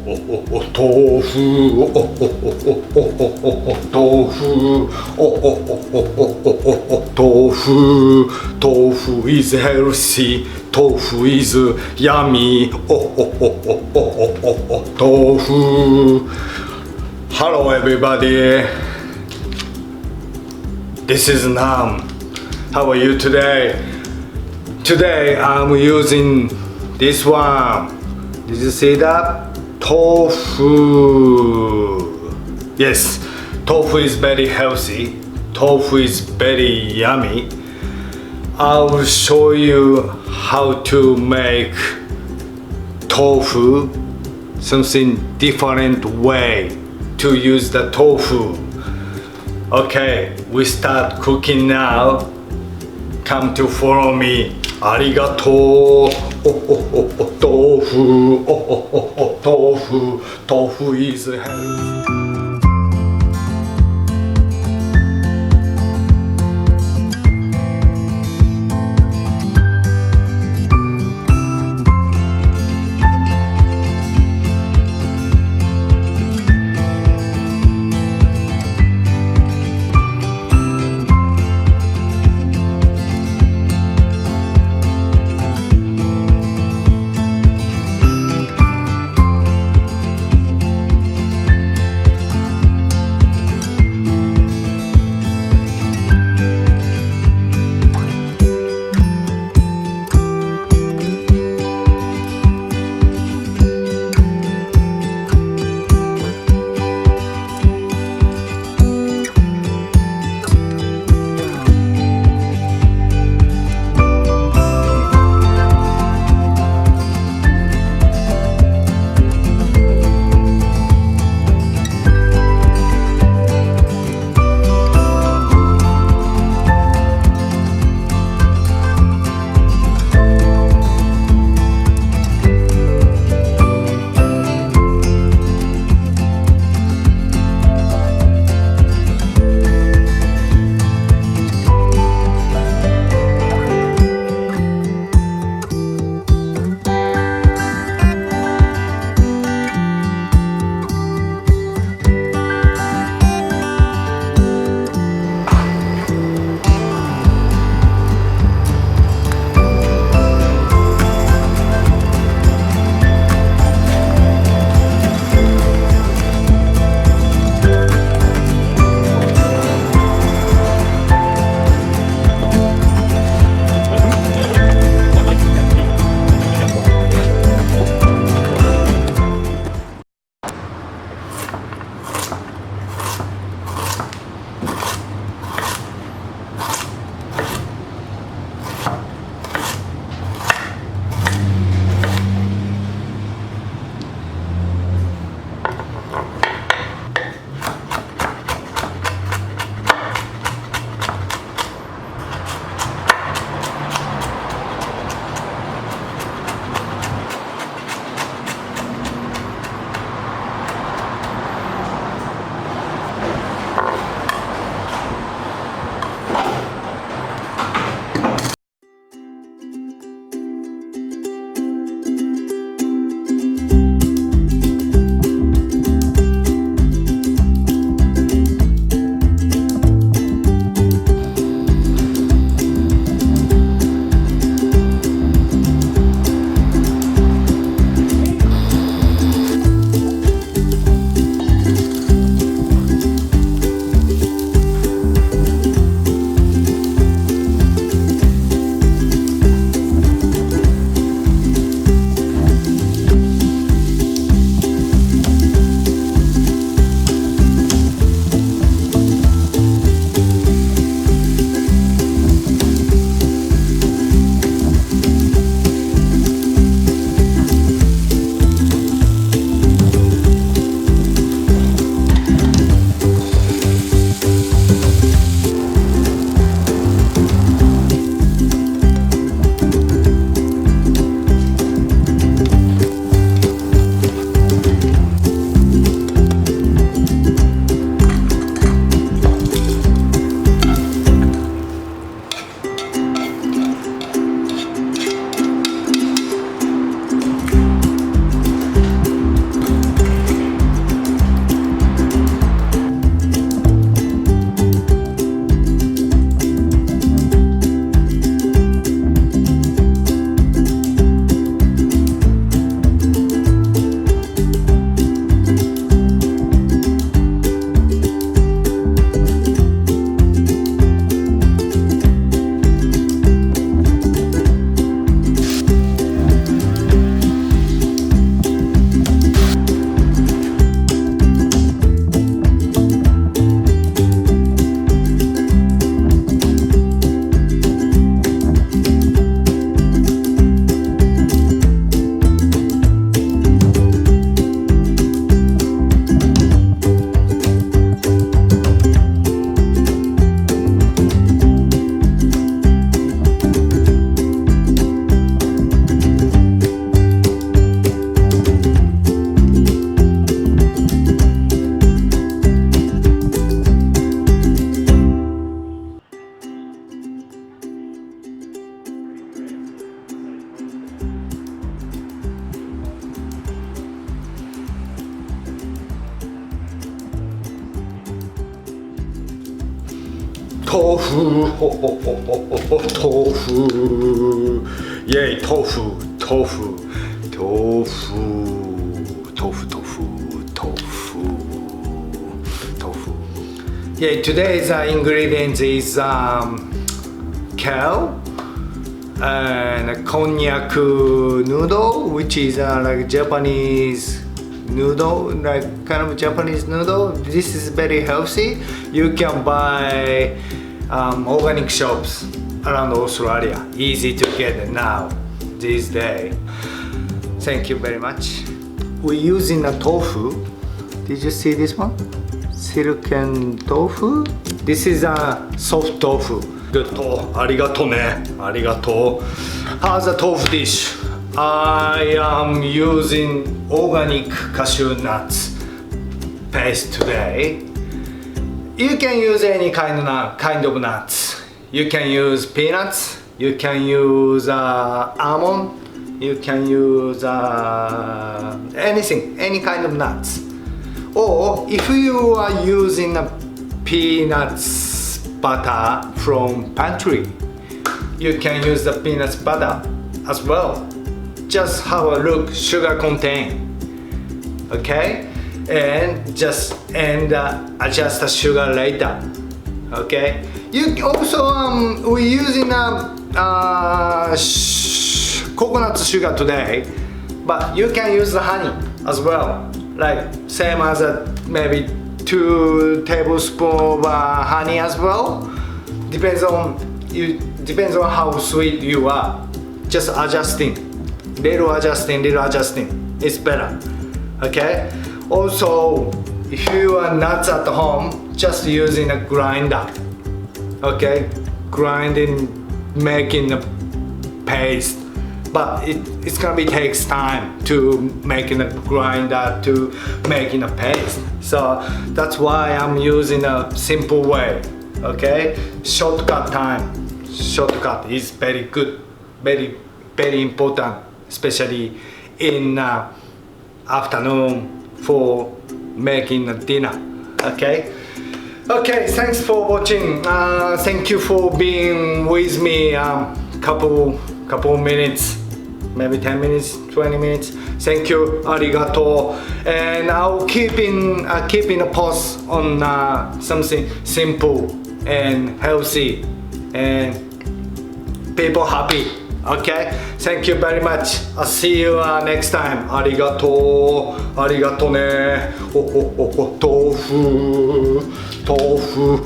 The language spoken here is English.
Tofu is healthy. Tofu is yummy. Tofu. Hello everybody. This is Nam. How are you today? Today I'm using this one. Did you see that? Tofu. Yes, tofu is very healthy. Tofu is very yummy. I will show you how to make tofu, something different way to use the tofu. Okay, we start cooking now. Come to follow me. Arigatou. Tofu. Tofu. Tofu is healthy. tofu, tofu, yay, tofu, tofu, tofu, tofu, tofu, tofu, tofu. Yeah, today's ingredients is keal and konjac noodle, which is like Japanese noodle, like kind of Japanese noodle. This is very healthy. You can buy organic shops around Australia. Easy to get now these days. Thank you very much. We're using a tofu. Did you see this one? Silken tofu. This is a soft tofu. Good. Arigatou ne. Arigatou. How's the tofu dish? I am using organic cashew nuts paste today. You can use any kind of nuts. You can use peanuts. You can use almond. You can use anything, any kind of nuts. Or if you are using a peanuts butter from pantry, you can use the peanuts butter as well. Just have a look sugar content, okay, and adjust the sugar later, okay. You also we're using coconut sugar today, but you can use the honey as well, like same as maybe 2 tablespoons of honey as well. Depends on how sweet you are. Just adjusting, little adjusting is better, okay. Also, if you are nuts at home, just using a grinder, okay, grinding, making a paste, but it's gonna be takes time to making a grinder to making a paste. So that's why I'm using a simple way, okay. Shortcut is very good, very important, especially in afternoon for making a dinner, okay. Okay, thanks for watching. Thank you for being with me couple minutes, maybe 10 minutes, 20 minutes. Thank you, arigato. And I'll keep in a post on something simple and healthy and people happy, okay. Thank you very much. I'll see you next time. Arigato, arigato ne. Tofu, tofu.